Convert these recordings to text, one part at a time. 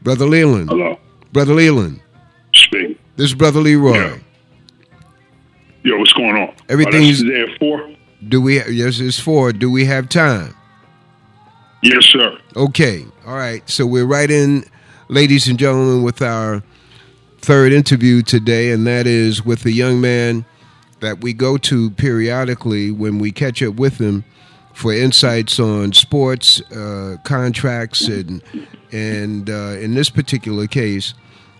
Brother Leland. Hello. Brother Leland. Speak. This is Brother Leroy. Yeah. Yo, what's going on? Everything's that's today at 4? Yes, it's 4. Do we have time? Yes, sir. Okay. All right. So we're right in, ladies and gentlemen, with our third interview today, and that is with a young man that we go to periodically when we catch up with him for insights on sports, contracts, and in this particular case,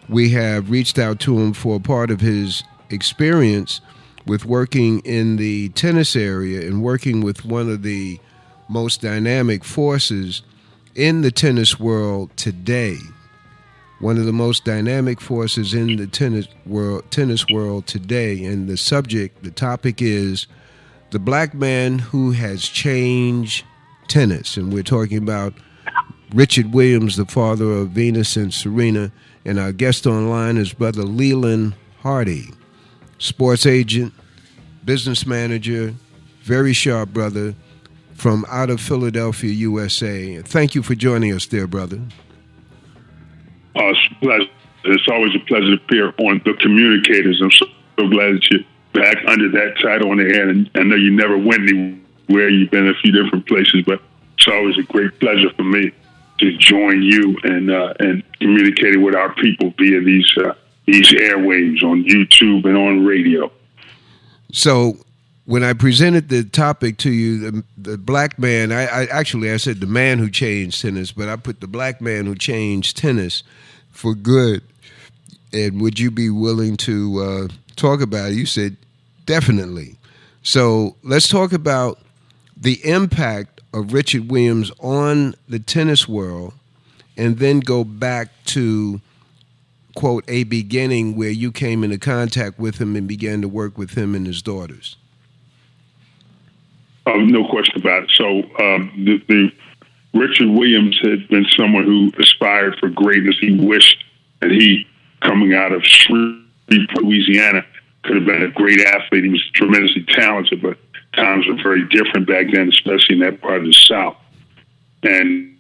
we have reached out to him for part of his experience with working in the tennis area and working with one of the most dynamic forces in the tennis world today. One of the most dynamic forces in the tennis world today. And the topic is the black man who has changed tennis. And we're talking about Richard Williams, the father of Venus and Serena. And our guest online is Brother Leland Hardy, sports agent, business manager, very sharp brother from out of Philadelphia, USA. Thank you for joining us there, brother. It's a pleasure. It's always a pleasure to appear on The Communicators. I'm so glad that you're back under that title on the air. And I know you never went anywhere. You've been in a few different places, but it's always a great pleasure for me to join you and communicating with our people via these airwaves on YouTube and on radio. So when I presented the topic to you, the black man, I said the man who changed tennis, but I put the black man who changed tennis for good. And would you be willing to talk about it? You said definitely. So let's talk about the impact of Richard Williams on the tennis world and then go back to, quote, a beginning where you came into contact with him and began to work with him and his daughters. No question about it. So the Richard Williams had been someone who aspired for greatness. He wished that he, coming out of Shreveport, Louisiana, could have been a great athlete. He was tremendously talented, but times were very different back then, especially in that part of the South. And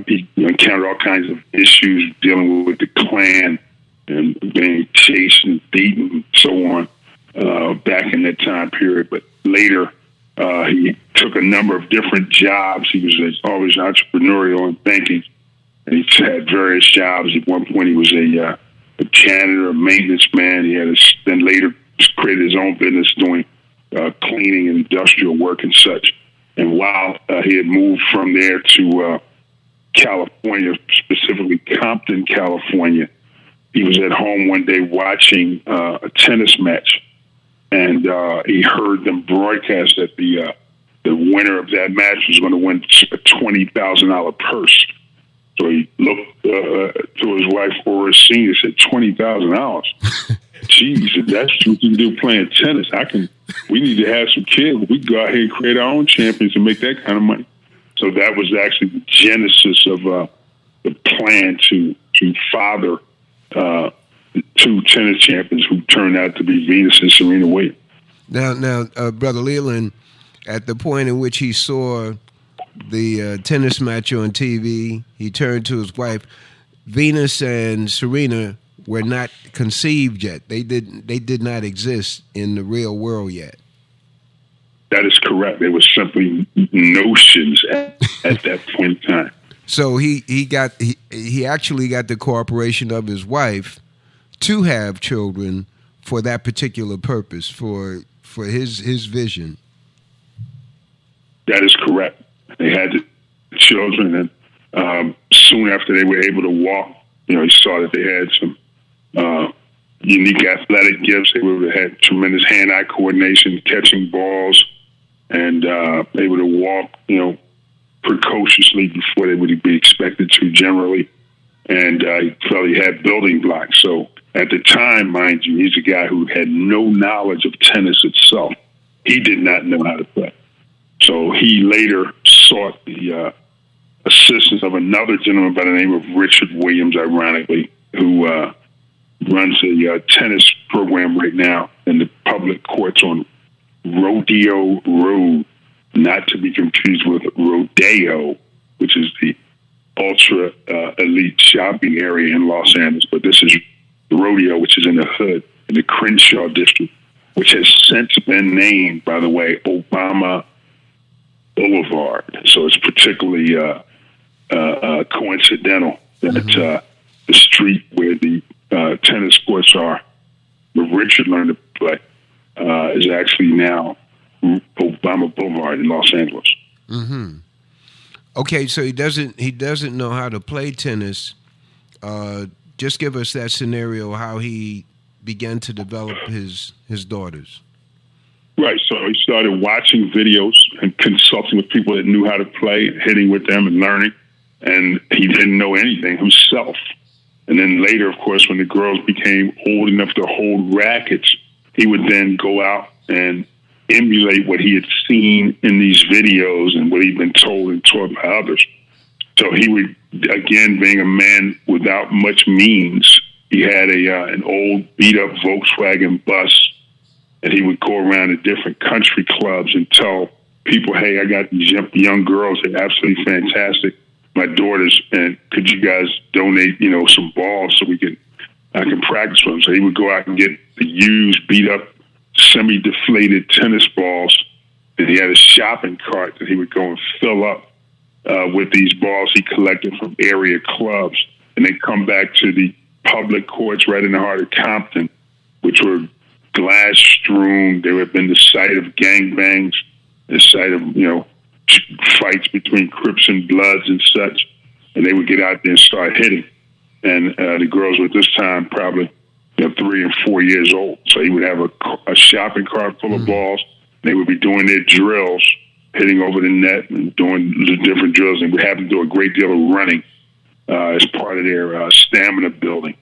he encountered all kinds of issues dealing with the Klan and being chased and beaten and so on back in that time period. But later, he took a number of different jobs. He was always entrepreneurial in banking. And he's had various jobs. At one point, he was a janitor, a maintenance man. He had then later created his own business doing cleaning and industrial work and such. And while he had moved from there to California, specifically Compton, California, he was at home one day watching a tennis match. And he heard them broadcast that the winner of that match was going to win a $20,000 purse. So he looked to his wife, Horace Senior, said, $20,000. Jeez, that's what you can do playing tennis. We need to have some kids. We can go out here and create our own champions and make that kind of money. So that was actually the genesis of the plan to father two tennis champions who turned out to be Venus and Serena Williams. Now, Brother Leland, at the point in which he saw the tennis match on TV, he turned to his wife. Venus and Serena were not conceived yet. They did not exist in the real world yet. That is correct. They were simply notions at that point in time. So he actually got the cooperation of his wife to have children for that particular purpose, for his vision. That is correct. They had the children, and soon after they were able to walk, he saw that they had some unique athletic gifts. They had tremendous hand-eye coordination, catching balls, and able to walk, precociously before they would be expected to generally. And he felt he had building blocks. So at the time, mind you, he's a guy who had no knowledge of tennis itself. He did not know how to play. So he later sought the assistance of another gentleman by the name of Richard Williams, ironically, who runs a tennis program right now in the public courts on Rodeo Road, not to be confused with Rodeo, which is the ultra elite shopping area in Los Angeles. But this is the Rodeo, which is in the hood, in the Crenshaw district, which has since been named, by the way, Obama Boulevard. So it's particularly coincidental that the street where the tennis courts are, where Richard learned to play, is actually now Obama Boulevard in Los Angeles. Mm-hmm. Okay, so he doesn't know how to play tennis. Just give us that scenario, how he began to develop his daughters. Right, so he started watching videos and consulting with people that knew how to play, hitting with them and learning, and he didn't know anything himself. And then later, of course, when the girls became old enough to hold rackets, he would then go out and emulate what he had seen in these videos and what he'd been told and taught by others. So he would, again, being a man without much means, he had an old beat-up Volkswagen bus, and he would go around to different country clubs and tell people, hey, I got these young girls, they're absolutely fantastic, my daughters, and could you guys donate, some balls so I can practice with them? So he would go out and get the used, beat-up, semi-deflated tennis balls, and he had a shopping cart that he would go and fill up with these balls he collected from area clubs, and then come back to the public courts right in the heart of Compton, which were glass-strewn. They had been the site of gangbangs, the site of, fights between Crips and Bloods and such, and they would get out there and start hitting. And the girls were at this time probably 3 and 4 years old. So he would have a shopping cart full of balls. They would be doing their drills, hitting over the net and doing the different drills, and would have to do a great deal of running as part of their stamina building.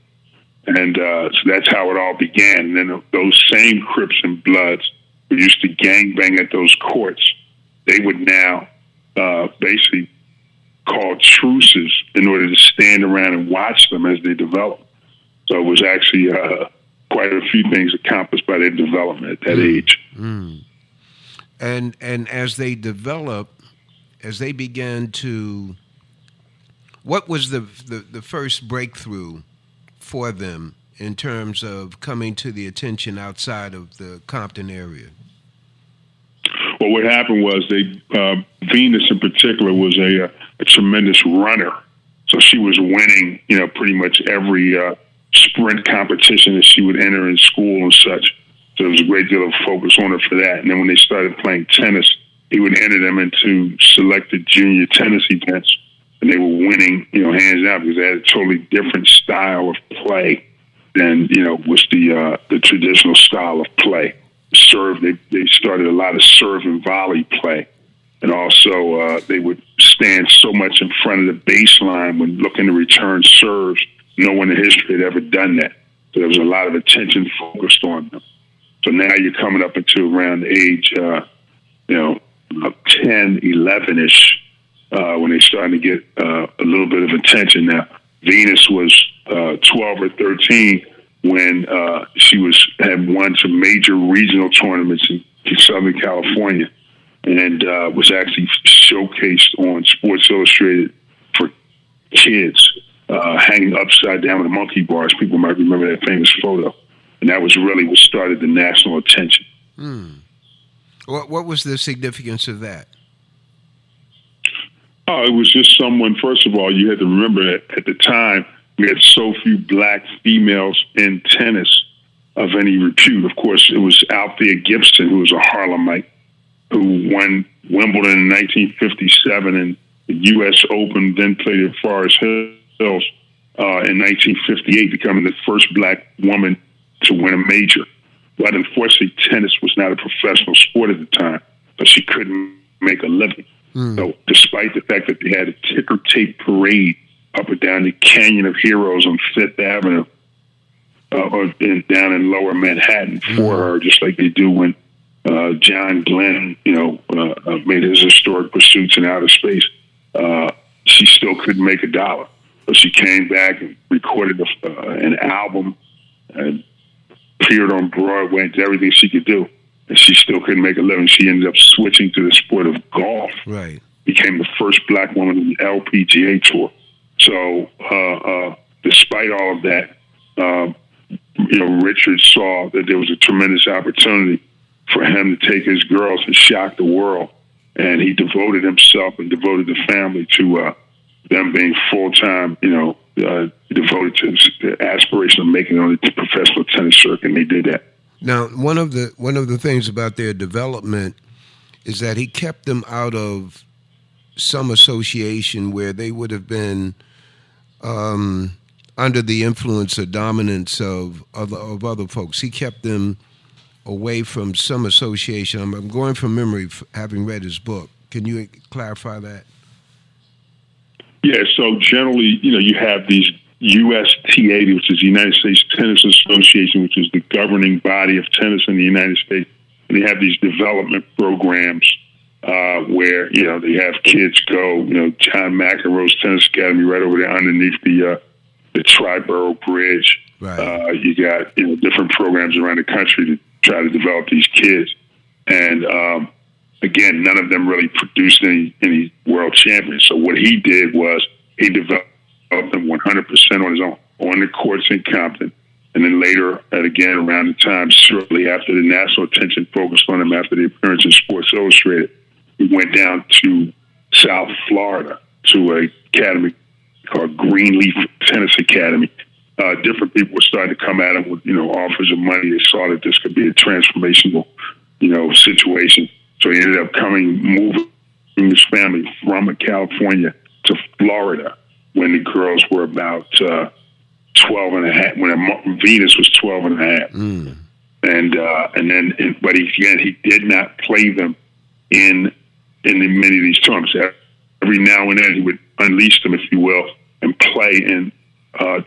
And so that's how it all began. And then those same Crips and Bloods who used to gangbang at those courts, they would now basically call truces in order to stand around and watch them as they develop. So it was actually quite a few things accomplished by their development at that age. Mm. And as they developed, as they began to, what was the first breakthrough for them in terms of coming to the attention outside of the Compton area? Well, what happened was Venus in particular was a tremendous runner. So she was winning, pretty much every sprint competition that she would enter in school and such. So there was a great deal of focus on her for that. And then when they started playing tennis, he would enter them into selected junior tennis events, and they were winning, hands down, because they had a totally different style of play than, was the traditional style of play. Serve, they started a lot of serve and volley play. And also they would stand so much in front of the baseline when looking to return serves. No one in history had ever done that. So there was a lot of attention focused on them. So now you're coming up into around the age, of 10, 11-ish, when they're starting to get a little bit of attention. Now, Venus was 12 or 13 when she had won some major regional tournaments in Southern California, and was actually showcased on Sports Illustrated for kids, hanging upside down in the monkey bars. People might remember that famous photo. And that was really what started the national attention. What was the significance of that? Oh, it was just someone, first of all, you had to remember that at the time, we had so few black females in tennis of any repute. Of course, it was Althea Gibson, who was a Harlemite, who won Wimbledon in 1957 and the U.S. Open, then played at Forest Hills in 1958, becoming the first black woman to win a major. But unfortunately, tennis was not a professional sport at the time, but she couldn't make a living. So despite the fact that they had a ticker tape parade up and down the Canyon of Heroes on Fifth Avenue or down in Lower Manhattan for her, just like they do when John Glenn, made his historic pursuits in outer space, she still couldn't make a dollar. So she came back and recorded an album and appeared on Broadway and did everything she could do, and she still couldn't make a living. She ended up switching to the sport of golf. Right. Became the first black woman in the LPGA Tour. So, despite all of that, Richard saw that there was a tremendous opportunity for him to take his girls and shock the world. And he devoted himself and devoted the family to them being full-time, devoted to the aspiration of making it on the professional tennis circuit, and they did that. Now, one of the things about their development is that he kept them out of some association where they would have been under the influence or dominance of other folks. He kept them away from some association. I'm going from memory, having read his book. Can you clarify that? Yeah, so generally, you have these USTA, which is the United States Tennis Association, which is the governing body of tennis in the United States. And they have these development programs where, they have kids go, John McEnroe's Tennis Academy right over there underneath the Triborough Bridge. Right. You got, different programs around the country to try to develop these kids. And, again, none of them really produced any world champions. So what he did was he developed them 100% on his own, on the courts in Compton. And then later, again, around the time, shortly after the national attention focused on him after the appearance in Sports Illustrated, he went down to South Florida to an academy called Greenleaf Tennis Academy. Different people were starting to come at him with, offers of money. They saw that this could be a transformational, situation. So he ended up moving his family from California to Florida when the girls were about 12 and a half, when Venus was 12 and a half. But he did not play them in many of these tournaments. Every now and then he would unleash them, if you will, and play in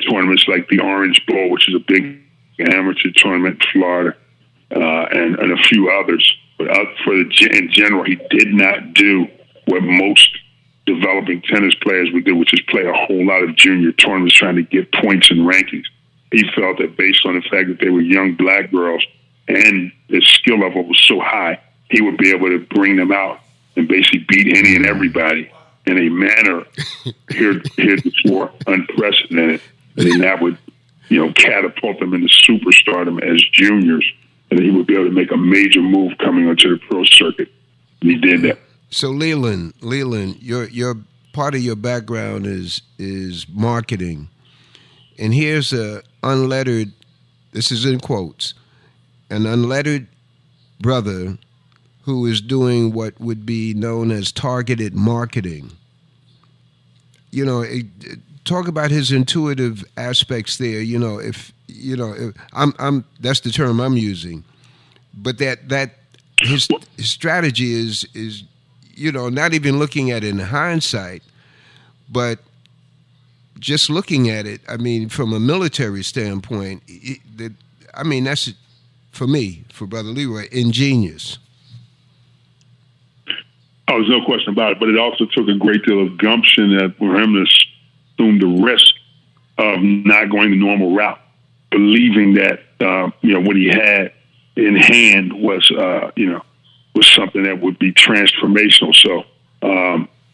tournaments like the Orange Bowl, which is a big amateur tournament in Florida, and a few others. But in general, he did not do what most developing tennis players would do, which is play a whole lot of junior tournaments trying to get points and rankings. He felt that based on the fact that they were young black girls and their skill level was so high, he would be able to bring them out and basically beat any and everybody in a manner heretofore unprecedented. And that would, catapult them into superstardom as juniors. And he would be able to make a major move coming onto the pro circuit. And he did that. So Leland, your part of your background is marketing. And here's a unlettered, this is in quotes, an unlettered brother who is doing what would be known as targeted marketing. Talk about his intuitive aspects there. If I'm that's the term I'm using, but that his strategy is not even looking at it in hindsight, but just looking at it. I mean, from a military standpoint, that's for me, for Brother Leroy, ingenious. Oh, there's no question about it. But it also took a great deal of gumption for him to assume the risk of not going the normal route, believing that what he had in hand was something that would be transformational. So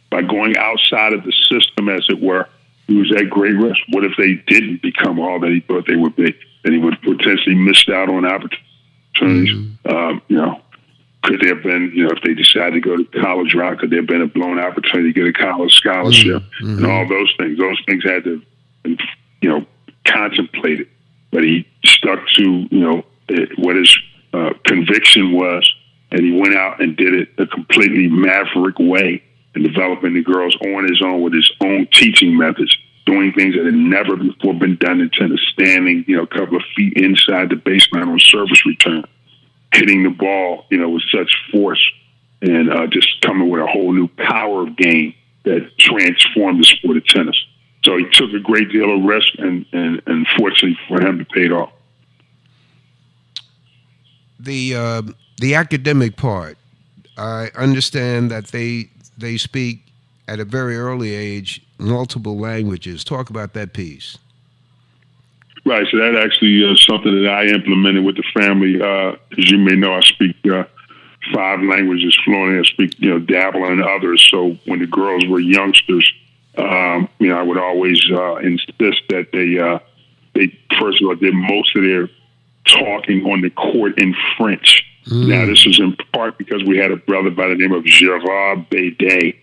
by going outside of the system, as it were, he was at great risk. What if they didn't become all that he thought they would be? Then he would potentially missed out on opportunities. Could there have been, if they decided to go to college route, could there have been a blown opportunity to get a college scholarship and all those things? Those things had to, contemplated. But he stuck to, what his conviction was, and he went out and did it a completely maverick way and developing the girls on his own with his own teaching methods, doing things that had never before been done in tennis, standing, a couple of feet inside the baseline on service return, hitting the ball, with such force, and just coming with a whole new power of game that transformed the sport of tennis. So he took a great deal of risk, and fortunately for him, it paid off. The academic part, I understand that they speak at a very early age multiple languages. Talk about that piece. Right, so that actually is something that I implemented with the family. As you may know, I speak 5 languages fluently. I speak, dabble in others. So when the girls were youngsters, I would always insist that they first of all did most of their talking on the court in French. Now, this was in part because we had a brother by the name of Gerard Bédé,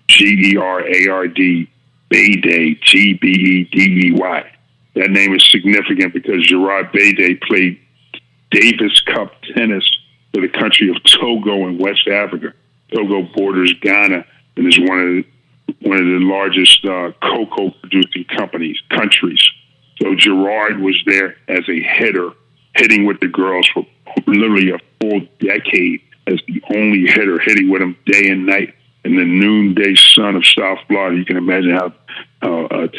Gerard Bédé, Gbedey. That name is significant because Gerard Bédé played Davis Cup tennis for the country of Togo in West Africa. Togo borders Ghana and is one of the largest cocoa producing countries. So Gerard was there as a hitter, hitting with the girls for literally a full decade as the only hitter, hitting with them day and night in the noonday sun of South Florida. You can imagine how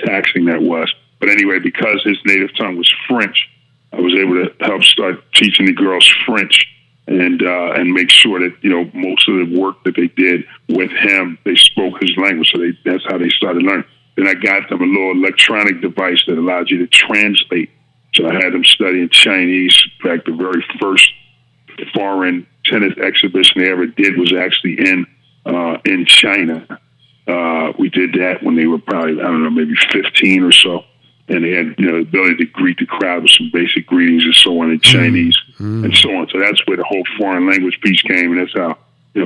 taxing that was. But anyway, because his native tongue was French, I was able to help start teaching the girls French and make sure that, most of the work that they did with him, they spoke his language. So that's how they started learning. Then I got them a little electronic device that allowed you to translate. So I had them studying Chinese. In fact, the very first foreign tennis exhibition they ever did was actually in China. We did that when they were probably, maybe 15 or so. And they had the ability to greet the crowd with some basic greetings and so on in Chinese and so on. So that's where the whole foreign language piece came. And that's how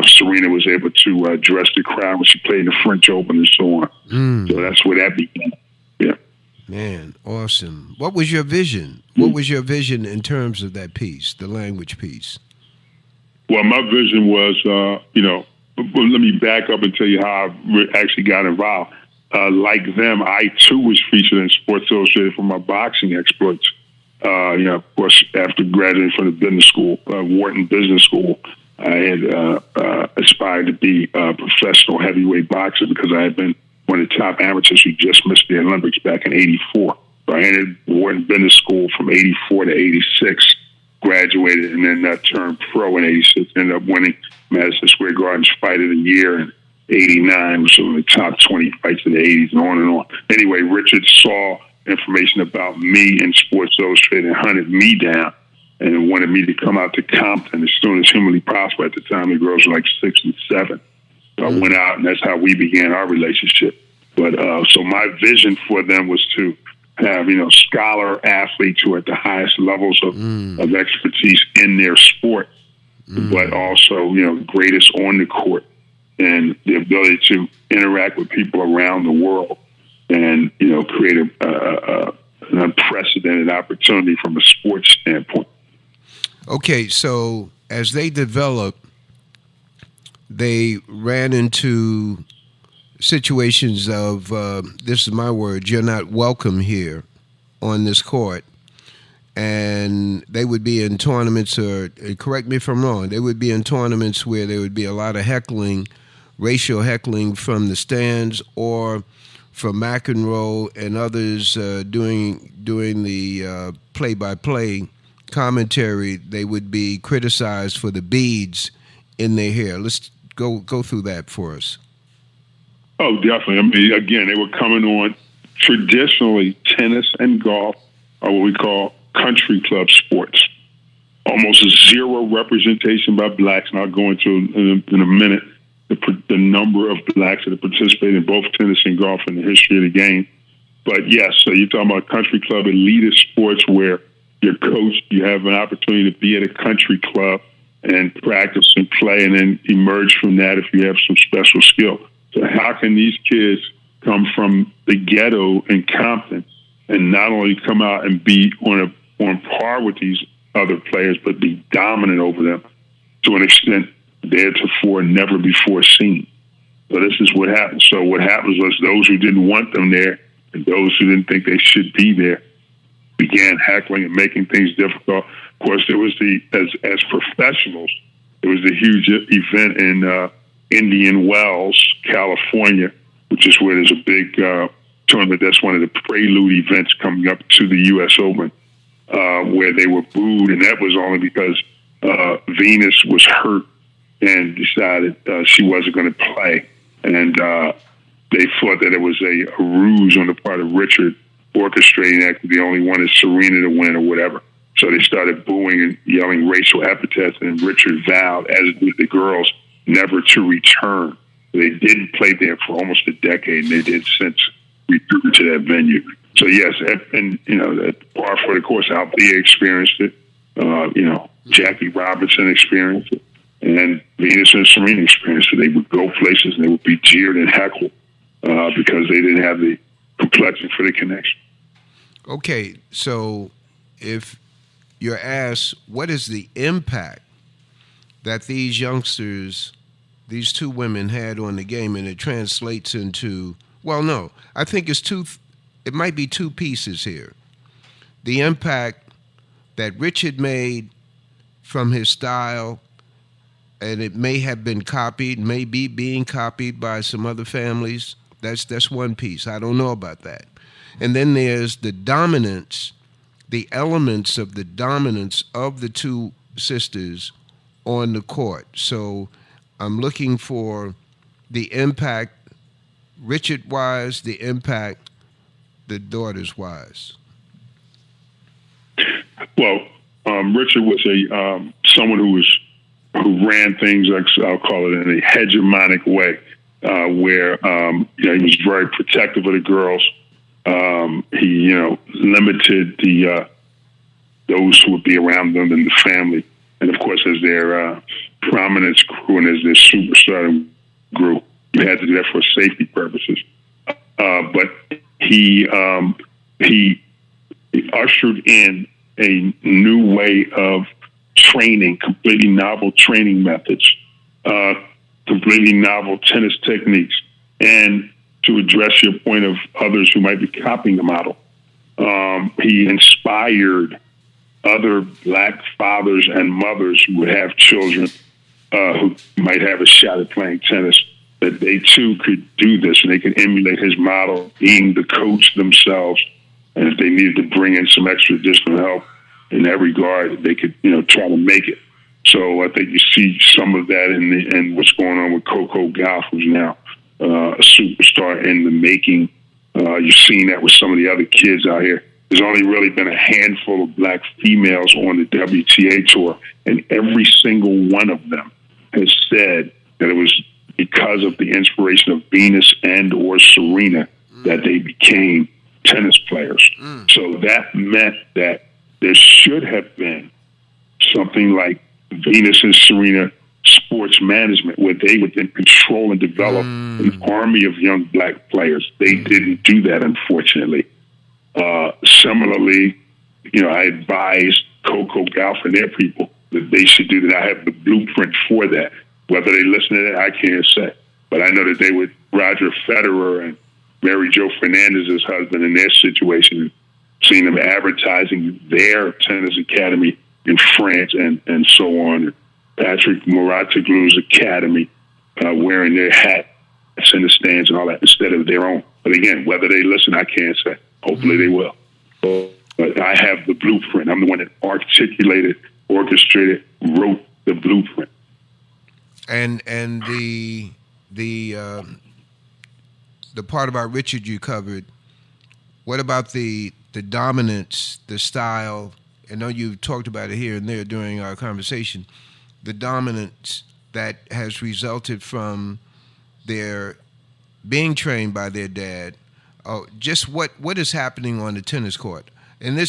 Serena was able to address the crowd when she played in the French Open and so on. So that's where that began. Yeah. Man, awesome. What was your vision? What was your vision in terms of that piece, the language piece? Well, my vision was, let me back up and tell you how I actually got involved. Like them, I too was featured in Sports Illustrated for my boxing exploits. Of course, after graduating from the business school, Wharton Business School, I had aspired to be a professional heavyweight boxer because I had been one of the top amateurs who just missed the Olympics back in '84. So I entered Wharton Business School from '84 to '86, graduated, and then turned pro in '86. Ended up winning Madison Square Garden's Fight of the Year in '89, was one of the top 20 fights of the '80s, and on and on. Anyway, Richard saw information about me in Sports Illustrated and hunted me down and wanted me to come out to Compton as soon as humanly possible. At the time, the girls were like 6 and 7. So I went out, and that's how we began our relationship. But so my vision for them was to have, scholar athletes who are at the highest levels of expertise in their sport, but also, greatest on the court and the ability to interact with people around the world and, create an unprecedented opportunity from a sports standpoint. Okay, so as they developed, they ran into situations of, this is my word, you're not welcome here on this court. And they would be in tournaments, or correct me if I'm wrong, they would be in tournaments where there would be a lot of heckling, racial heckling from the stands or from McEnroe and others doing the play-by-play commentary. They would be criticized for the beads in their hair. Let's go through that for us. Oh, definitely. I mean, again, they were coming on. Traditionally, tennis and golf are what we call country club sports. Almost zero representation by blacks, and I'll go into in a minute the number of blacks that have participated in both tennis and golf in the history of the game. But yes, so you're talking about country club elitist sports where you're coached, you have an opportunity to be at a country club and practice and play and then emerge from that if you have some special skill. So how can these kids come from the ghetto in Compton and not only come out and be on par with these other players, but be dominant over them to an extent theretofore never before seen? So this is what happened. So what happens was those who didn't want them there and those who didn't think they should be there began heckling and making things difficult. Of course, there was as professionals, there was the huge event in Indian Wells, California, which is where there's a big tournament. That's one of the prelude events coming up to the U.S. Open, where they were booed, and that was only because Venus was hurt and decided she wasn't going to play. And they thought that it was a ruse on the part of Richard orchestrating that because he only wanted Serena to win or whatever. So they started booing and yelling racial epithets, and Richard vowed, as did the girls, never to return. They didn't play there for almost a decade, and they did since return to that venue. So yes, and that par for the course. Althea experienced it. Jackie Robinson experienced it, and Venus and Serena experienced it. They would go places and they would be jeered and heckled because they didn't have the complexion for the connection. Okay, so if you're asked, what is the impact that these youngsters, these two women had on the game, and it translates into, well, no, I think it might be two pieces here. The impact that Richard made from his style, and it may have been copied, may be being copied by some other families. That's one piece. I don't know about that. And then there's the dominance, the elements of the dominance of the two sisters on the court. So I'm looking for the impact Richard-wise, the impact the daughters-wise. Well, Richard was someone who ran things, like I'll call it, in a hegemonic way, where he was very protective of the girls. He limited those who would be around them and the family, and of course, as their prominence grew and as their superstar grew, he had to do that for safety purposes. But he ushered in a new way of training, completely novel training methods, completely novel tennis techniques. And to address your point of others who might be copying the model, he inspired other black fathers and mothers who would have children who might have a shot at playing tennis, that they too could do this and they could emulate his model, being the coach themselves. And if they needed to bring in some extra additional help in that regard, they could, try to make it. So I think you see some of that in what's going on with Coco Gauff, who's now a superstar in the making. You've seen that with some of the other kids out here. There's only really been a handful of black females on the WTA tour, and every single one of them has said that it was because of the inspiration of Venus and or Serena that they became tennis players. So that meant that there should have been something like Venus and Serena sports management, where they would then control and develop an army of young black players. They didn't do that, unfortunately. Similarly, I advised Coco Gauff and their people that they should do that. I have the blueprint for that. Whether they listen to that, I can't say. But I know that they would, Roger Federer and Mary Jo Fernandez's husband in their situation, seeing them advertising their tennis academy in France and so on. Patrick Mouratoglou's academy, wearing their hats in the stands and all that instead of their own. But again, whether they listen, I can't say. Hopefully they will. But I have the blueprint. I'm the one that articulated, orchestrated, wrote the blueprint. And the part about Richard you covered. What about the dominance, the style? I know you've talked about it here and there during our conversation. The dominance that has resulted from their being trained by their dad. Just what is happening on the tennis court? And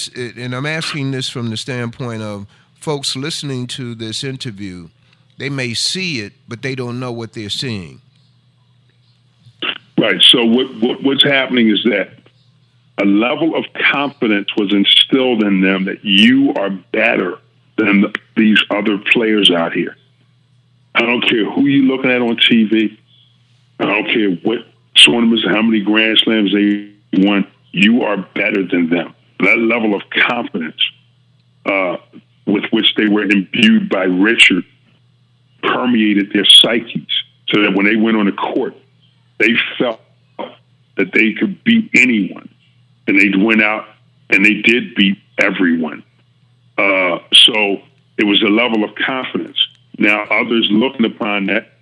I'm asking this from the standpoint of folks listening to this interview. They may see it, but they don't know what they're seeing. Right. So what's happening is that a level of confidence was instilled in them that you are better than these other players out here. I don't care who you're looking at on TV. I don't care what tournaments, how many Grand Slams they won. You are better than them. That level of confidence with which they were imbued by Richard permeated their psyches, so that when they went on the court, they felt that they could beat anyone. And they went out and they did beat everyone. So it was a level of confidence. Now, others looking upon that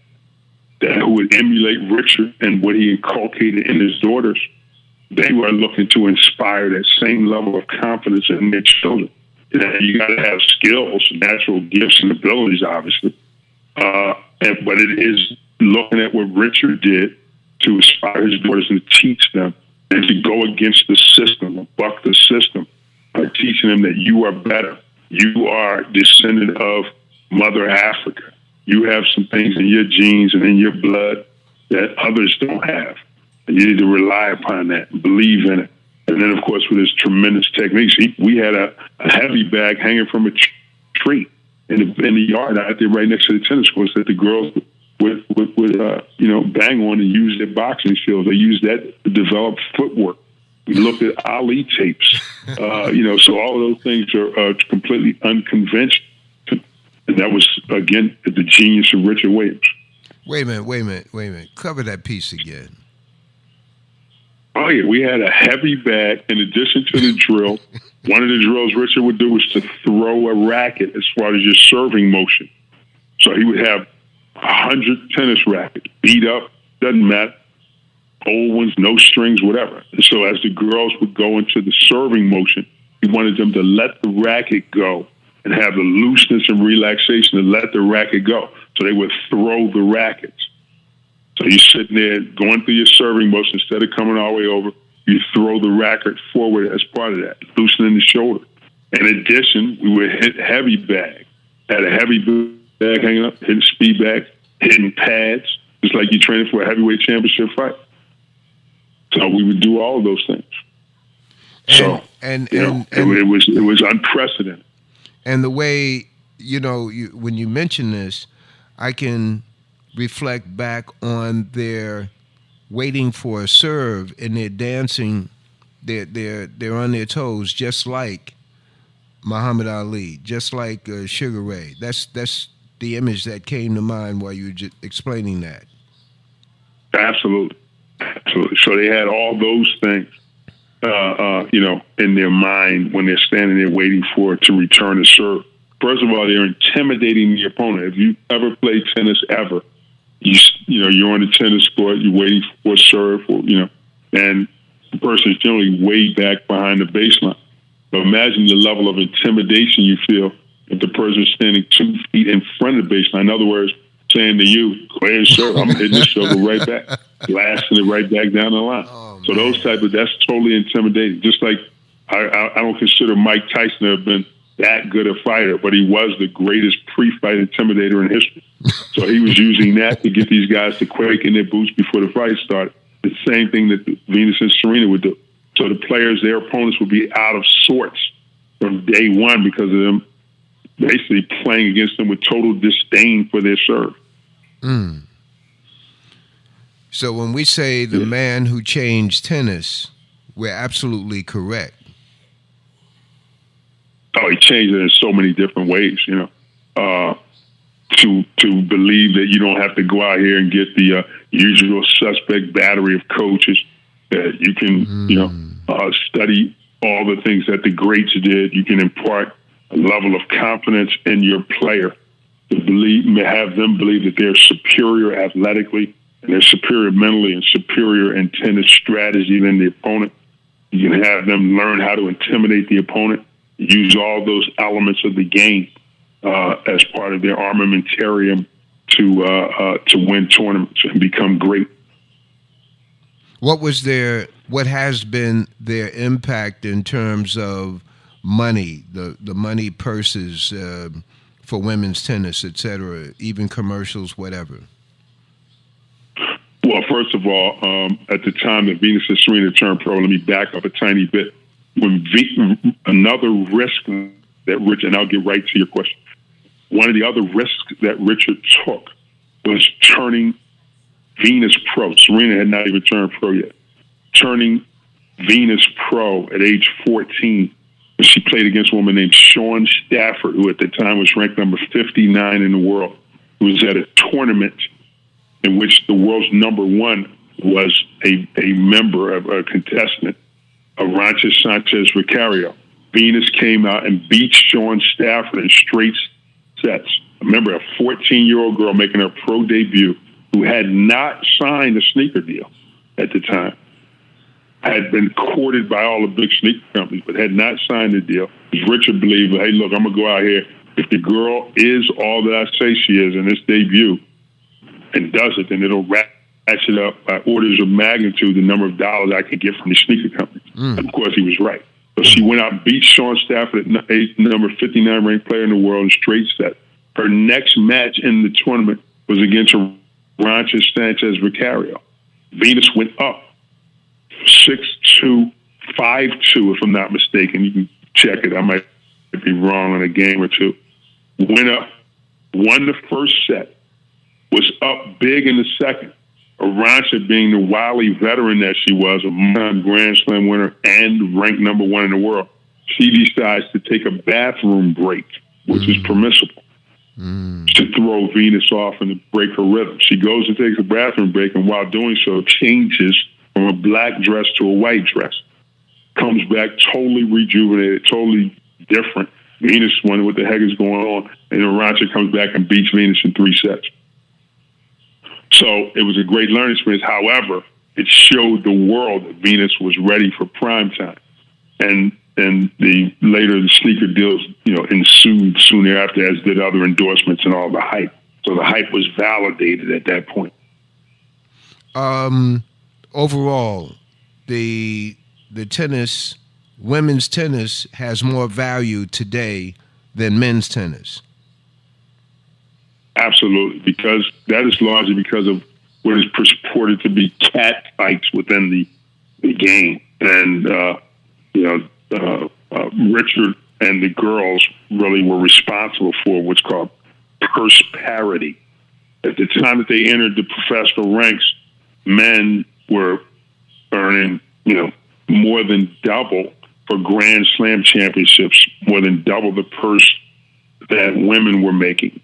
who would emulate Richard and what he inculcated in his daughters, they were looking to inspire that same level of confidence in their children. You got to have skills, natural gifts and abilities, obviously. But it is looking at what Richard did to inspire his daughters and teach them and to go against the system, buck the system, by teaching them that you are better. You are descendant of Mother Africa. You have some things in your genes and in your blood that others don't have. And you need to rely upon that, believe in it. And then, of course, with his tremendous techniques, we had a heavy bag hanging from a tree in the yard out there right next to the tennis courts that the girls would bang on and use their boxing skills. They used that to develop footwork. We looked at Ali tapes, so all of those things are completely unconventional. And that was, again, the genius of Richard Williams. Wait a minute. Cover that piece again. Oh, yeah, we had a heavy bag in addition to the drill. One of the drills Richard would do was to throw a racket as far as your serving motion. So he would have 100 tennis rackets, beat up, doesn't matter, old ones, no strings, whatever. And so as the girls would go into the serving motion, he wanted them to let the racket go and have the looseness and relaxation to let the racket go. So they would throw the rackets. So you're sitting there going through your serving motion. Instead of coming all the way over, you throw the racket forward as part of that, loosening the shoulder. In addition, we would hit heavy bag. Had a heavy bag hanging up, hitting speed bag, hitting pads, just like you're training for a heavyweight championship fight. So we would do all of those things. It was unprecedented. And the way, when you mention this, I can reflect back on their waiting for a serve and their dancing. They're on their toes, just like Muhammad Ali, just like Sugar Ray. That's the image that came to mind while you were just explaining that. Absolutely. So they had all those things, in their mind when they're standing there waiting for it to return a serve. First of all, they're intimidating the opponent. If you ever played tennis ever, you're on the tennis court, you're waiting for a serve, and the person is generally way back behind the baseline. But imagine the level of intimidation you feel if the person is standing 2 feet in front of the baseline. In other words, saying to you, go ahead, sir, I'm hitting this shoulder right back, blasting it right back down the line. So that's totally intimidating. Just like I don't consider Mike Tyson to have been that good a fighter, but he was the greatest pre-fight intimidator in history. So he was using that to get these guys to quake in their boots before the fight started. The same thing that Venus and Serena would do. So the players, their opponents, would be out of sorts from day one because of them basically playing against them with total disdain for their serve. Mm. So when we say the man who changed tennis, we're absolutely correct. Oh, he changed it in so many different ways, to believe that you don't have to go out here and get the usual suspect battery of coaches, that you can, study all the things that the greats did. You can impart a level of confidence in your player to have them believe that they're superior athletically and they're superior mentally and superior in tennis strategy than the opponent. You can have them learn how to intimidate the opponent, use all those elements of the game as part of their armamentarium to win tournaments and become great. What has been their impact in terms of money, the money purses for women's tennis, et cetera, even commercials, whatever? Well, first of all, at the time that Venus and Serena turned pro, let me back up a tiny bit. Another risk that Richard, and I'll get right to your question. One of the other risks that Richard took was turning Venus pro. Serena had not even turned pro yet. Turning Venus pro at age 14. She played against a woman named Shawn Stafford, who at the time was ranked number 59 in the world, who was at a tournament in which the world's number one was a member of a contestant, Arantxa Sanchez Vicario. Venus came out and beat Shawn Stafford in straight sets. Remember, a 14-year-old girl making her pro debut who had not signed a sneaker deal at the time, had been courted by all the big sneaker companies, but had not signed a deal. Richard believed, hey, look, I'm going to go out here. If the girl is all that I say she is in this debut, and does it, then it'll ratchet up by orders of magnitude the number of dollars I could get from the sneaker company. And of course, he was right. So she went out and beat Shawn Stafford, number 59 ranked player in the world, in straight set. Her next match in the tournament was against Arantxa Sanchez Vicario. Venus went up 6-2, 5-2, if I'm not mistaken. You can check it. I might be wrong on a game or two. Went up, won the first set, was up big in the second. Arantxa, being the wily veteran that she was, a Grand Slam winner and ranked number 1 in the world, she decides to take a bathroom break, which is permissible, to throw Venus off and to break her rhythm. She goes and takes a bathroom break, and while doing so, changes from a black dress to a white dress. Comes back totally rejuvenated, totally different. Venus wondering what the heck is going on, and Arantxa comes back and beats Venus in 3 sets. So it was a great learning experience. However, it showed the world that Venus was ready for prime time. And the sneaker deals, ensued soon thereafter, as did other endorsements and all the hype. So the hype was validated at that point. Overall, the tennis, women's tennis, has more value today than men's tennis. Absolutely, because that is largely because of what is purported to be cat fights within the game. And, Richard and the girls really were responsible for what's called purse parity. At the time that they entered the professional ranks, men were earning, more than double for Grand Slam championships, more than double the purse that women were making.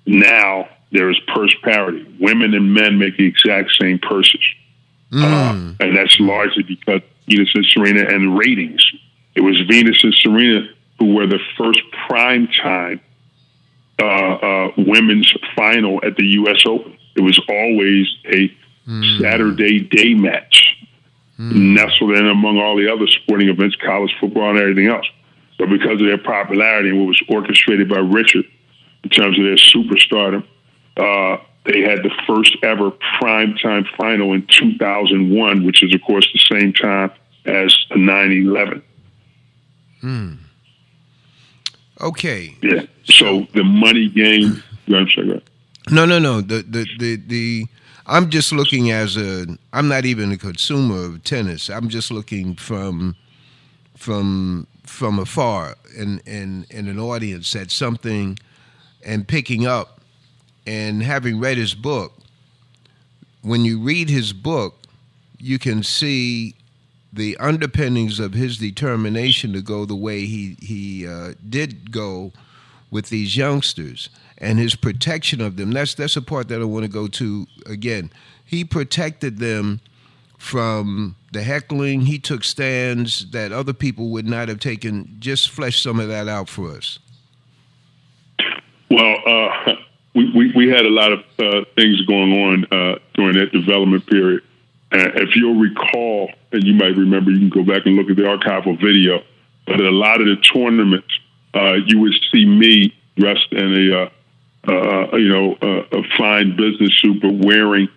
Now there is purse parity. Women and men make the exact same purses. And that's largely because Venus and Serena and ratings. It was Venus and Serena who were the first prime time women's final at the U.S. Open. It was always a Saturday day match, nestled in among all the other sporting events, college football and everything else. But because of their popularity and what was orchestrated by Richard in terms of their superstardom, they had the first ever primetime final in 2001, which is, of course, the same time as 9/11. Okay. Yeah. So the money game. I'm sorry. No. I'm just looking I'm not even a consumer of tennis. I'm just looking from afar in an audience at something and picking up and having read his book. When you read his book, you can see the underpinnings of his determination to go the way he did go with these youngsters, and his protection of them. That's a part that I want to go to again. He protected them from the heckling. He took stands that other people would not have taken. Just flesh some of that out for us. Well, we had a lot of things going on during that development period. If you'll recall, and you might remember, you can go back and look at the archival video, but at a lot of the tournaments, you would see me dressed in a fine business suit, but wearing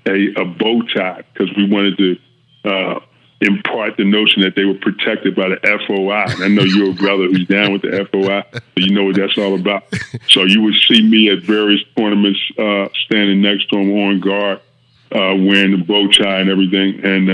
a bow tie, because we wanted to impart the notion that they were protected by the FOI. And I know you're a brother who's down with the FOI, so you know what that's all about. So you would see me at various tournaments standing next to them on guard, wearing the bow tie and everything. And,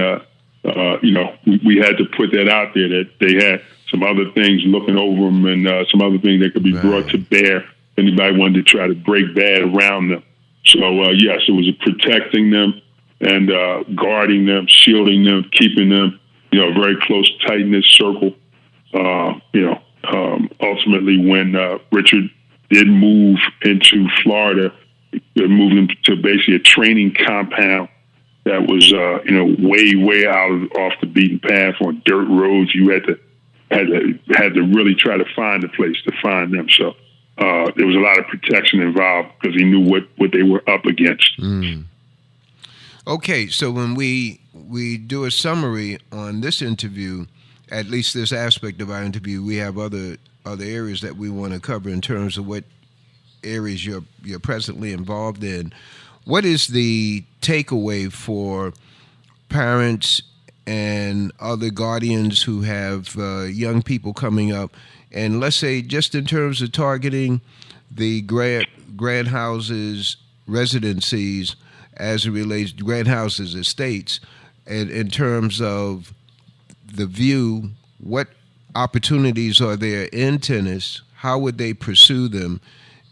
we had to put that out there, that they had some other things looking over them and some other things that could be brought to bear if anybody wanted to try to break bad around them. So, yes, it was protecting them and guarding them, shielding them, keeping them, a very close, tight-knit circle. Ultimately, when Richard did move into Florida, they moved him to basically a training compound that was, way out off the beaten path on dirt roads. You had to really try to find a place to find them. So there was a lot of protection involved because he knew what they were up against. Okay, so when we do a summary on this interview, at least this aspect of our interview, we have other areas that we want to cover in terms of what areas you're presently involved in. what is the takeaway for parents and other guardians who have young people coming up? And let's say just in terms of targeting the grant houses residencies as it relates to grant houses estates, and in terms of the view, what opportunities are there in tennis? How would they pursue them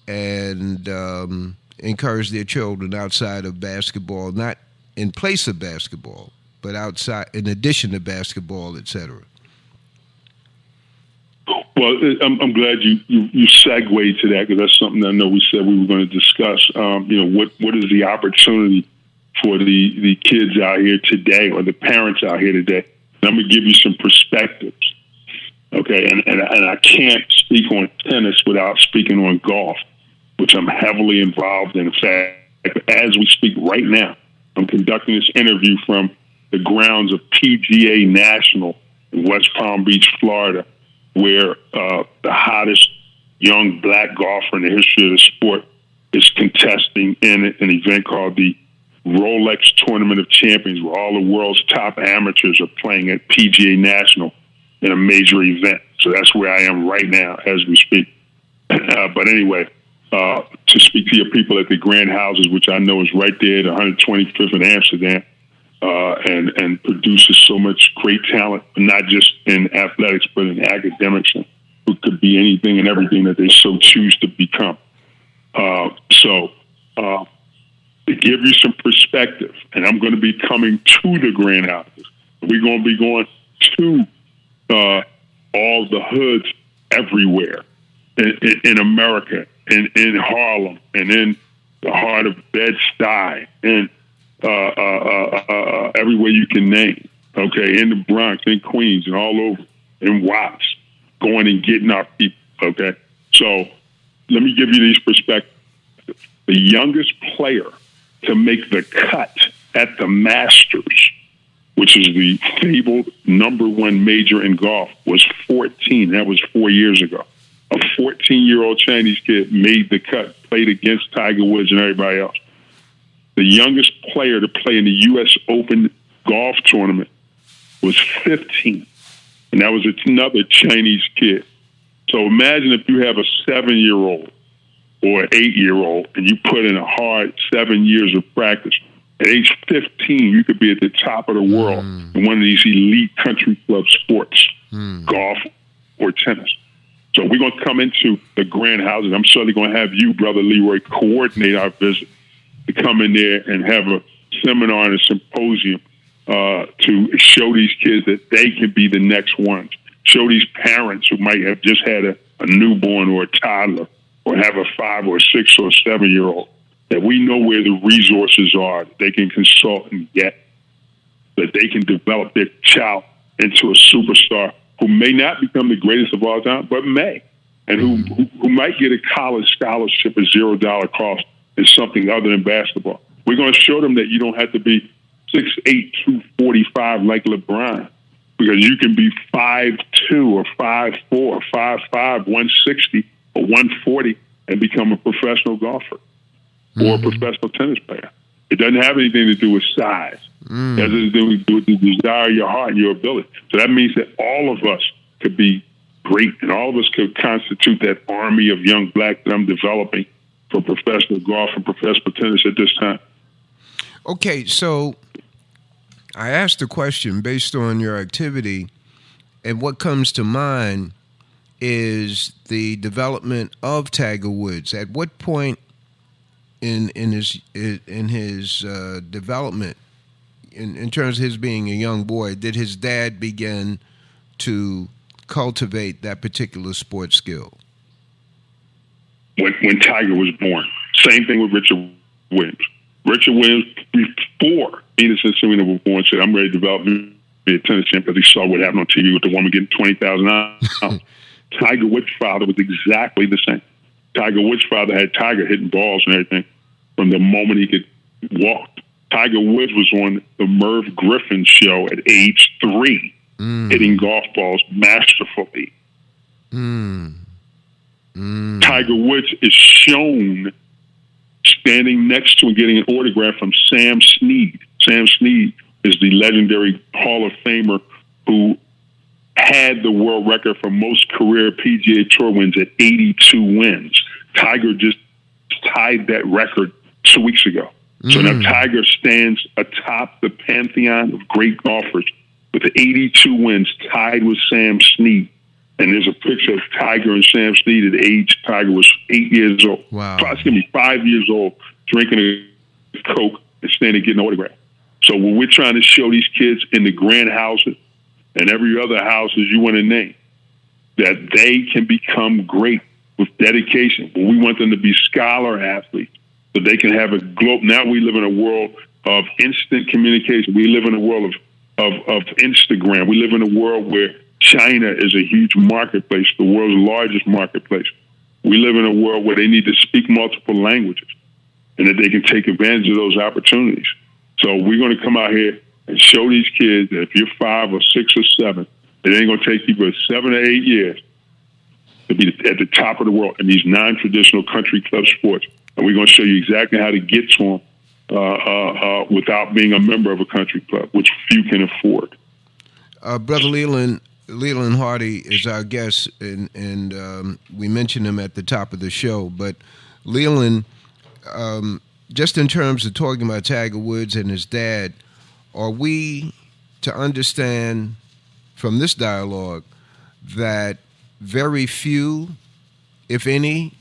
and encourage their children outside of basketball, not in place of basketball, but outside, in addition to basketball, et cetera? Well, I'm glad you segued to that, because that's something I know we said we were going to discuss. What is the opportunity for the kids out here today, or the parents out here today? And I'm going to give you some perspectives. Okay, and I can't speak on tennis without speaking on golf, which I'm heavily involved in. In fact, as we speak right now, I'm conducting this interview from the grounds of PGA National in West Palm Beach, Florida, where the hottest young black golfer in the history of the sport is contesting in an event called the Rolex Tournament of Champions, where all the world's top amateurs are playing at PGA National in a major event. So that's where I am right now as we speak. But anyway, to speak to your people at the Grand Houses, which I know is right there at 125th in Amsterdam, and produces so much great talent, not just in athletics, but in academics, and who could be anything and everything that they so choose to become. To give you some perspective, and I'm going to be coming to the Grand Houses. We're going to be going to all the hoods everywhere in America, in Harlem, and in the heart of Bed-Stuy, and everywhere you can name, okay, in the Bronx, in Queens, and all over, in Watts, going and getting our people, okay? So let me give you these perspectives. The youngest player to make the cut at the Masters, which is the fabled #1 major in golf, was 14. That was 4 years ago. A 14-year-old Chinese kid made the cut, played against Tiger Woods and everybody else. The youngest player to play in the U.S. Open golf tournament was 15, and that was another Chinese kid. So imagine if you have a 7-year-old or an 8-year-old, and you put in a hard 7 years of practice. At age 15, you could be at the top of the world in one of these elite country club sports, golf or tennis. So we're going to come into the Grand Houses. I'm certainly going to have you, Brother Leroy, coordinate our visit to come in there and have a seminar and a symposium to show these kids that they can be the next ones. Show these parents who might have just had a newborn or a toddler, or have a 5 or 6 or 7-year-old, that we know where the resources are that they can consult and get, that they can develop their child into a superstar who may not become the greatest of all time, but may, and who might get a college scholarship at $0 cost in something other than basketball. We're going to show them that you don't have to be 6'8", 245 like LeBron, because you can be 5'2", or 5'4", or 5'5", 160, or 140 and become a professional golfer or a professional tennis player. It doesn't have anything to do with size. It has to do with the desire of your heart and your ability. So that means that all of us could be great, and all of us could constitute that army of young black that I'm developing for professional golf and professional tennis at this time. Okay, so I asked a question based on your activity, and what comes to mind is the development of Tiger Woods. At what point in his development, in terms of his being a young boy, did his dad begin to cultivate that particular sports skill? When Tiger was born. Same thing with Richard Williams. Richard Williams, before Venus and Serena were born, said, "I'm ready to develop me a tennis champ," because he saw what happened on TV with the woman getting $20,000. Tiger Woods' father was exactly the same. Tiger Woods' father had Tiger hitting balls and everything from the moment he could walk. Tiger Woods was on the Merv Griffin show at age 3, hitting golf balls masterfully. Tiger Woods is shown standing next to and getting an autograph from Sam Snead. Sam Snead is the legendary Hall of Famer who had the world record for most career PGA Tour wins at 82 wins. Tiger just tied that record 2 weeks ago. So now Tiger stands atop the pantheon of great golfers with 82 wins, tied with Sam Snead. And there's a picture of Tiger and Sam Snead at the age Tiger was 8 years old. Wow. Probably going to be 5 years old, drinking a Coke and standing getting an autograph. So what we're trying to show these kids in the grand houses and every other house as you want to name, that they can become great with dedication. But we want them to be scholar athletes so they can have a globe. Now we live in a world of instant communication. We live in a world of Instagram. We live in a world where China is a huge marketplace, the world's largest marketplace. We live in a world where they need to speak multiple languages and that they can take advantage of those opportunities. So we're going to come out here and show these kids that if you're 5 or 6 or 7, it ain't going to take you but 7 or 8 years to be at the top of the world in these non-traditional country club sports. And we're going to show you exactly how to get to them without being a member of a country club, which few can afford. Brother Leland Hardy is our guest, and we mentioned him at the top of the show. But Leland, just in terms of talking about Tiger Woods and his dad, are we to understand from this dialogue that very few, if any,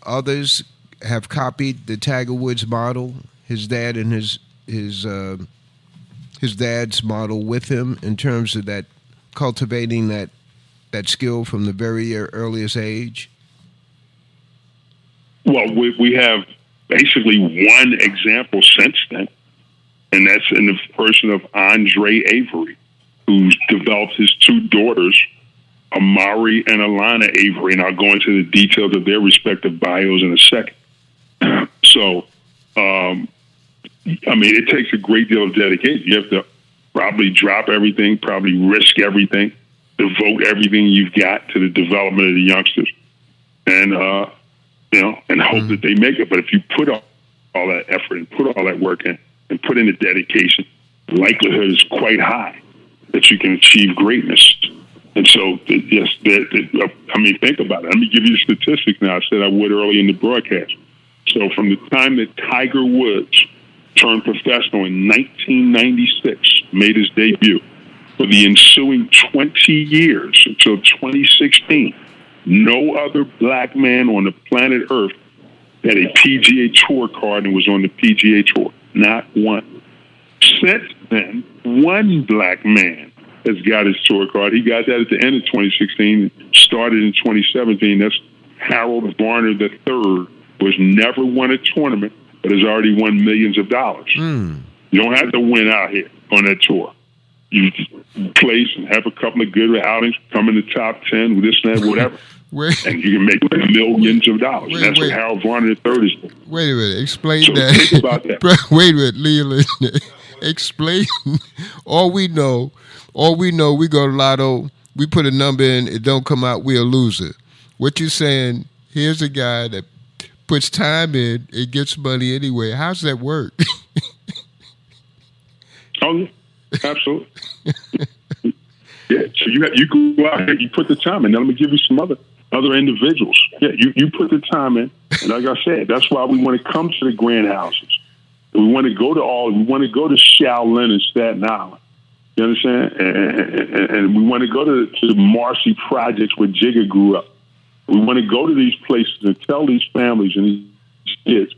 others have copied the Tiger Woods model, his dad and his dad's model with him in terms of that cultivating that skill from the very earliest age? Well, we have basically one example since then, and that's in the person of Andre Avery, who's developed his 2 daughters, Amari and Alana Avery, and I'll go into the details of their respective bios in a second. So, I mean, it takes a great deal of dedication. You have to probably drop everything, probably risk everything, devote everything you've got to the development of the youngsters, and and hope that they make it. But if you put all that effort and put all that work in and put in the dedication, the likelihood is quite high that you can achieve greatness. And so, yes, I mean, think about it. Let me give you the statistics now. I said I would early in the broadcast. So from the time that Tiger Woods turned professional in 1996, made his debut, for the ensuing 20 years until 2016, no other black man on the planet Earth had a PGA Tour card and was on the PGA Tour. Not one. Since then, one black man has got his tour card. He got that at the end of 2016, started in 2017. That's Harold Varner III, who has never won a tournament, but has already won millions of dollars. You don't have to win out here on that tour. You place and have a couple of good outings, come in the top 10, this and that, whatever. And you can make millions of dollars. And that's what Harold Varner III is doing. Wait a minute. Explain so that. Think about that. Wait a minute, Leland. Explain. All we know, we go to Lotto, we put a number in, it don't come out, we're a loser. What you're saying, here's a guy that puts time in, it gets money anyway. How's that work? Oh, yeah. Absolutely. Yeah, so you go out here, you put the time in. Now let me give you some other individuals. Yeah, you put the time in, and like I said, that's why we want to come to the grand houses. We want to go to we want to go to Shaolin and Staten Island. You understand? And we want to go to the Marcy Projects where Jigga grew up. We want to go to these places and tell these families and these kids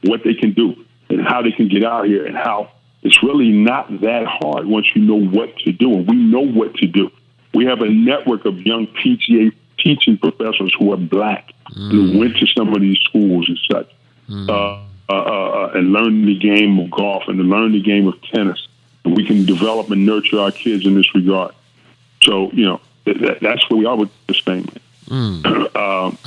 what they can do and how they can get out here and how it's really not that hard once you know what to do. And we know what to do. We have a network of young PGA teaching professors who are black who went to some of these schools and such and learn the game of golf and learn the game of tennis. And we can develop and nurture our kids in this regard. So, that's where we are with this thing. And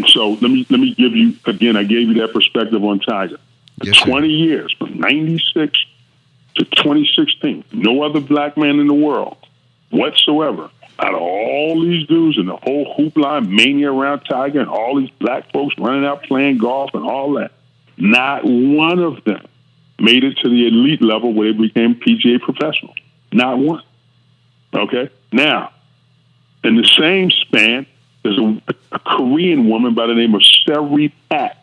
so let me give you, again, I gave you that perspective on Tiger. Yes, 20 years, from 96 to 2016, no other black man in the world whatsoever out of all these dudes and the whole hoopla mania around Tiger and all these black folks running out playing golf and all that, not one of them made it to the elite level where they became PGA professionals. Not one. Okay? Now, in the same span, there's a Korean woman by the name of Seri Pak,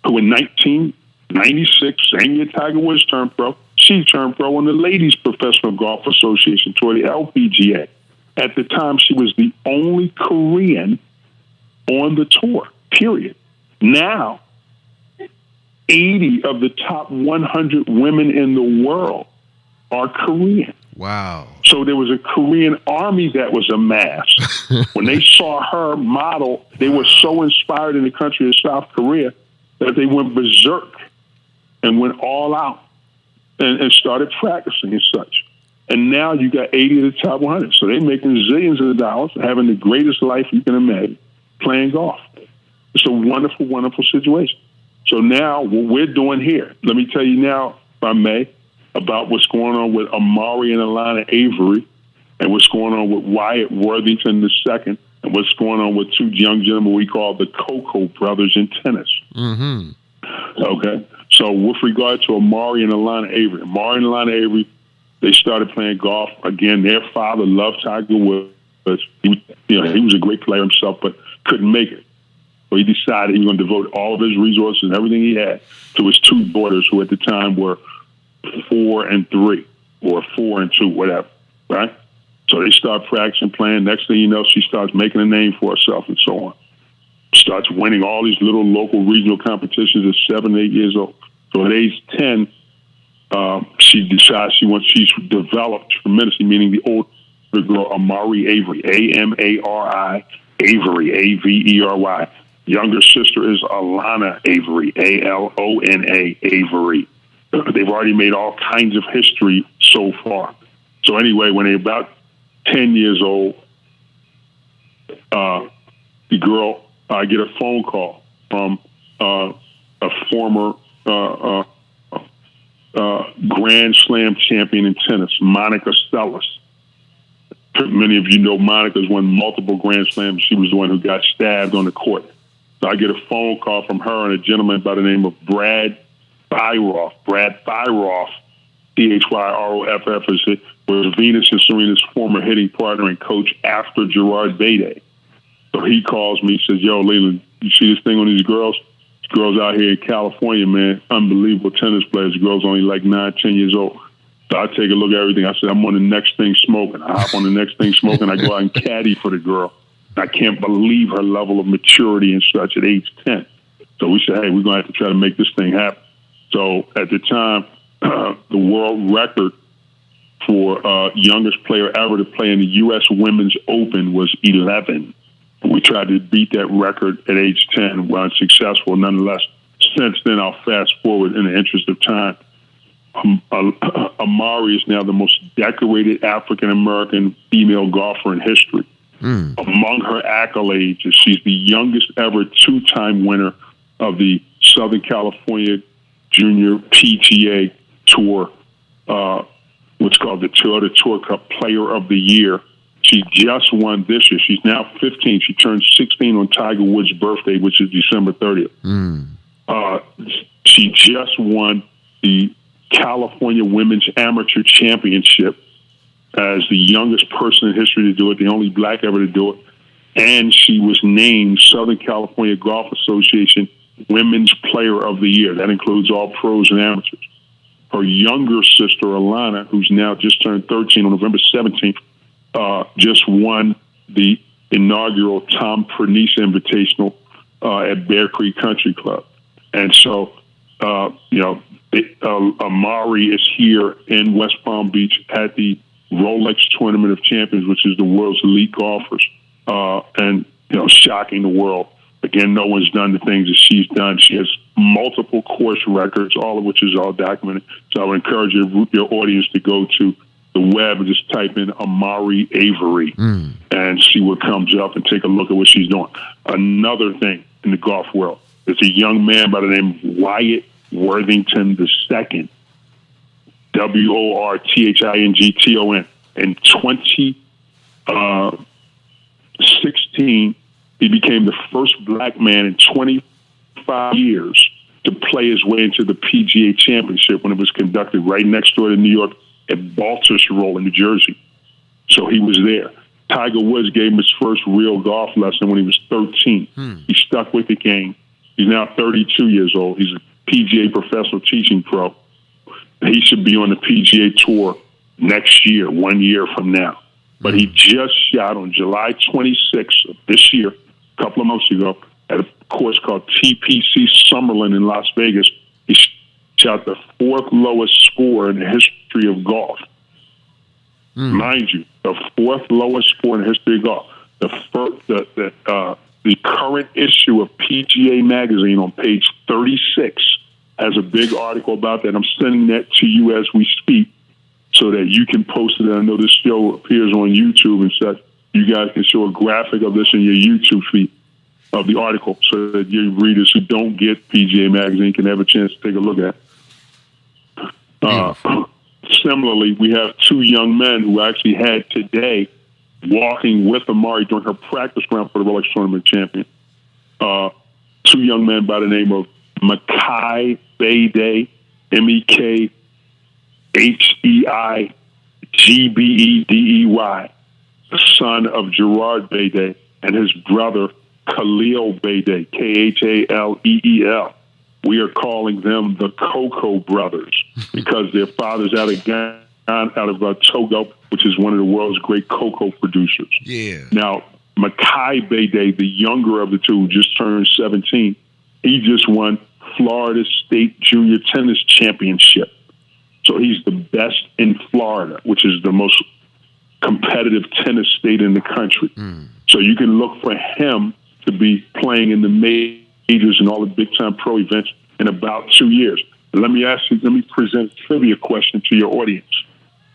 who in 1996, same year Tiger Woods turned pro, she turned pro on the Ladies Professional Golf Association Tour, the LPGA. At the time, she was the only Korean on the tour, period. Now, 80 of the top 100 women in the world are Korean. Wow. So there was a Korean army that was amassed. When they saw her model, they were so inspired in the country of South Korea that they went berserk and went all out and started practicing and such. And now you got 80 of the top 100. So they're making zillions of dollars, having the greatest life you can imagine, playing golf. It's a wonderful, wonderful situation. So now what we're doing here, let me tell you now, if I may, about what's going on with Amari and Alana Avery and what's going on with Wyatt Worthington II and what's going on with two young gentlemen we call the Coco brothers in tennis. Mm-hmm. Okay? So with regard to Amari and Alana Avery, they started playing golf. Again, their father loved Tiger Woods. He was a great player himself, but couldn't make it. So he decided he was going to devote all of his resources and everything he had to his two daughters, who at the time were 4 and 3 or 4 and 2, whatever, right? So they start practicing, playing. Next thing you know, she starts making a name for herself and so on. Starts winning all these little local regional competitions at 7, 8 years old. So at age 10, she decides she's developed tremendously, meaning the older girl, Amari Avery, Amari, Avery, Avery. Younger sister is Alana Avery, Alona, Avery. They've already made all kinds of history so far. So anyway, when they're about 10 years old, the girl, I get a phone call from a former Grand Slam champion in tennis, Monica Seles. Many of you know Monica's won multiple Grand Slams. She was the one who got stabbed on the court. So I get a phone call from her and a gentleman by the name of Brad Thyroff. Brad Thyroff, Thyroff, was Venus and Serena's former hitting partner and coach after Gerard Bede. So he calls me, says, "Yo, Leland, you see this thing on these girls? These girls out here in California, man, unbelievable tennis players. The girls only like 9, 10 years old." So I take a look at everything. I said, "I'm on the next thing smoking." I hop on the next thing smoking. I go out and caddy for the girl. I can't believe her level of maturity and such at age 10. So we said, "Hey, we're going to have to try to make this thing happen." So at the time, the world record for youngest player ever to play in the U.S. Women's Open was 11. We tried to beat that record at age 10. We're unsuccessful nonetheless. Since then, I'll fast forward in the interest of time. Amari is now the most decorated African-American female golfer in history. Among her accolades is she's the youngest ever 2-time winner of the Southern California Junior PGA Tour, what's called the Toyota Tour Cup Player of the Year. She just won this year. She's now 15. She turned 16 on Tiger Woods' birthday, which is December 30th. She just won the California Women's Amateur Championship as the youngest person in history to do it, the only black ever to do it. And she was named Southern California Golf Association Women's Player of the Year. That includes all pros and amateurs. Her younger sister, Alana, who's now just turned 13 on November 17th, just won the inaugural Tom Pernice Invitational at Bear Creek Country Club. And so, Amari is here in West Palm Beach at the Rolex Tournament of Champions, which is the world's elite golfers, and shocking the world. Again, no one's done the things that she's done. She has multiple course records, all of which is all documented. So I would encourage your audience to go to the web and just type in Amari Avery and see what comes up and take a look at what she's doing. Another thing in the golf world, there's a young man by the name of Wyatt Worthington II, Worthington. In 20 uh, 16, he became the first black man in 25 years to play his way into the PGA Championship when it was conducted right next door to New York at Baltusrol in New Jersey. So he was there. Tiger Woods gave him his first real golf lesson when he was 13. He stuck with the game. He's now 32 years old. He's a PGA professional teaching pro. He should be on the PGA Tour next year, 1 year from now. But he just shot on July 26th of this year, a couple of months ago, at a course called TPC Summerlin in Las Vegas. He shot the fourth lowest score in the history of golf. Mind you, the fourth lowest score in the history of golf. The current issue of PGA Magazine on page 36 has a big article about that. I'm sending that to you as we speak so that you can post it. I know this show appears on YouTube and such. You guys can show a graphic of this in your YouTube feed of the article so that your readers who don't get PGA Magazine can have a chance to take a look at it. Similarly, we have two young men who actually had today walking with Amari during her practice round for the Rolex Tournament champion. Two young men by the name of Mekhei Beidei, Mekheigbedey, the son of Gerard Beidei, and his brother Khalil Beidei, Khaleel. We are calling them the Cocoa Brothers because their father's out of Togo, which is one of the world's great cocoa producers. Yeah. Now, Mekhei Beidei, the younger of the two, just turned 17. He just won Florida State Junior Tennis Championship. So he's the best in Florida, which is the most competitive tennis state in the country. So you can look for him to be playing in the majors and all the big-time pro events in about 2 years. Let me present a trivia question to your audience.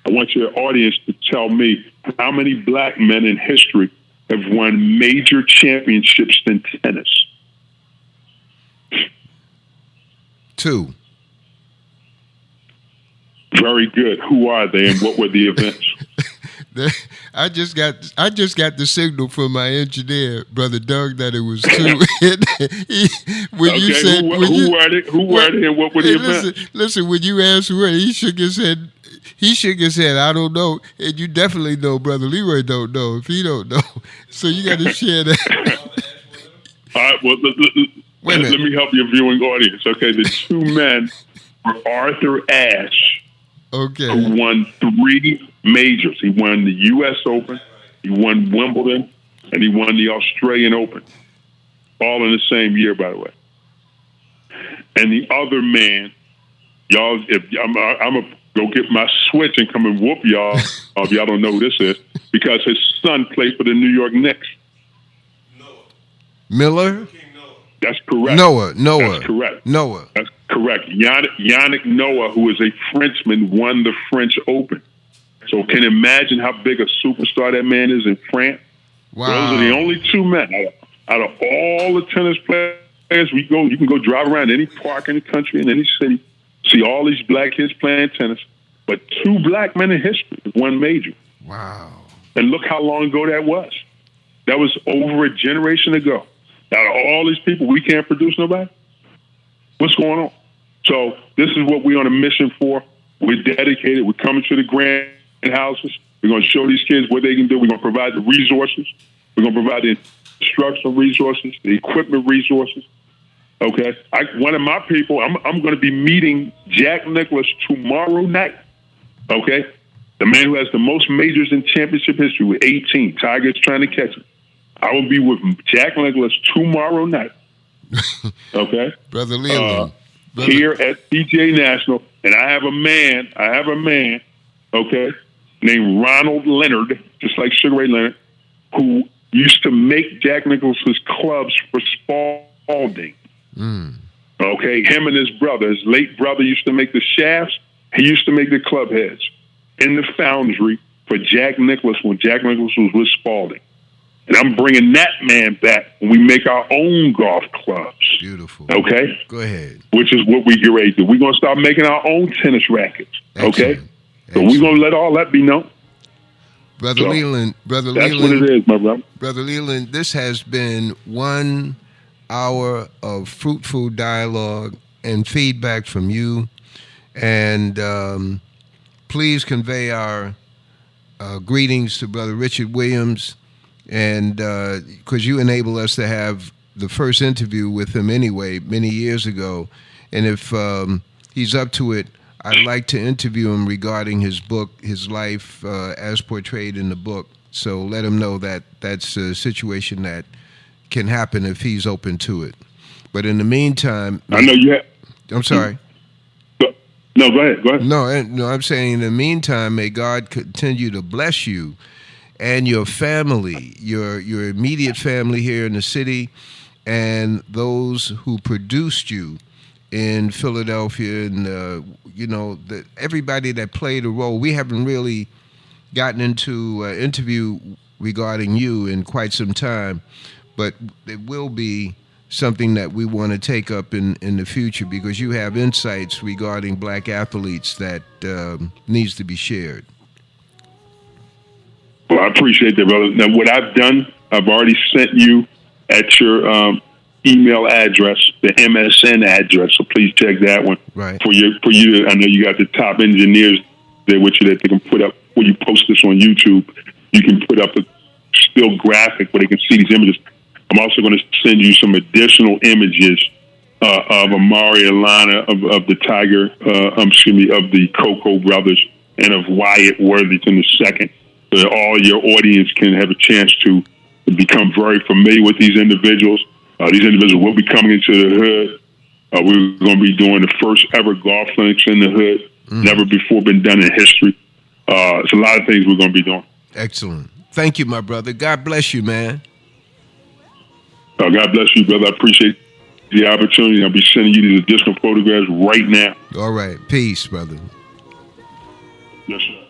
I want your audience to tell me how many black men in history have won major championships in tennis. 2. Very good. Who are they and what were the events? I just got the signal from my engineer, Brother Doug, that it was 2. You said who were they and what were the events? Listen, when you asked who, he shook his head. I don't know, and you definitely know, Brother Leroy don't know if he don't know. So you got to share that. All right. Well, let me help your viewing audience. Okay, the two men were Arthur Ashe. Okay. Who won 3 majors. He won the U.S. Open, he won Wimbledon, and he won the Australian Open. All in the same year, by the way. And the other man, y'all, I'm going to go get my switch and come and whoop y'all if y'all don't know who this is, because his son played for the New York Knicks. Miller? That's correct. Noah. That's correct. Noah. That's correct. Yannick Noah, who is a Frenchman, won the French Open. So can you imagine how big a superstar that man is in France? Wow. Those are the only two men out of all the tennis players. You can go drive around any park in the country, in any city, see all these black kids playing tennis. But 2 black men in history have won major. Wow. And look how long ago that was. That was over a generation ago. Out of all these people, we can't produce nobody? What's going on? So this is what we're on a mission for. We're dedicated. We're coming to the grand houses. We're going to show these kids what they can do. We're going to provide the resources. We're going to provide the instructional resources, the equipment resources. Okay? One of my people, I'm going to be meeting Jack Nicklaus tomorrow night. Okay? The man who has the most majors in championship history with 18. Tiger's trying to catch him. I will be with Jack Nicklaus tomorrow night. Okay? Brother Leland. Here at PGA National. And I have a man, okay, named Ronald Leonard, just like Sugar Ray Leonard, who used to make Jack Nicklaus's clubs for Spalding. Okay? Him and his brother, his late brother, used to make the shafts. He used to make the club heads in the foundry for Jack Nicklaus when Jack Nicklaus was with Spalding. And I'm bringing that man back when we make our own golf clubs. Beautiful. Okay? Go ahead. Which is what we get ready to do. We're going to start making our own tennis rackets. Okay? Excellent. So we're going to let all that be known. Brother So, Leland, Brother that's Leland, what it is, my brother. Brother Leland, this has been 1 hour of fruitful dialogue and feedback from you. And please convey our greetings to Brother Richard Williams, and because you enabled us to have the first interview with him anyway many years ago. And if he's up to it, I'd like to interview him regarding his book, his life as portrayed in the book. So let him know that that's a situation that can happen if he's open to it. But in the meantime, I know you have. I'm sorry. No, go ahead. Go ahead. No, I'm saying in the meantime, may God continue to bless you and your family, your immediate family here in the city, and those who produced you in Philadelphia, and everybody that played a role. We haven't really gotten into an interview regarding you in quite some time, but it will be something that we want to take up in the future, because you have insights regarding black athletes that needs to be shared. Well, I appreciate that, brother. Now, what I've done, I've already sent you at your email address, the MSN address. So please check that one. Right. For you. I know you got the top engineers there with you that they can put up when you post this on YouTube. You can put up a still graphic where they can see these images. I'm also going to send you some additional images of Amari Alana, of the Tiger, of the Coco brothers, and of Wyatt Worthington II. So that all your audience can have a chance to become very familiar with these individuals. These individuals will be coming into the hood. We're going to be doing the first ever golf clinics in the hood. Never before been done in history. It's a lot of things we're going to be doing. Excellent. Thank you, my brother. God bless you, man. God bless you, brother. I appreciate the opportunity. I'll be sending you these additional photographs right now. All right. Peace, brother. Yes, sir.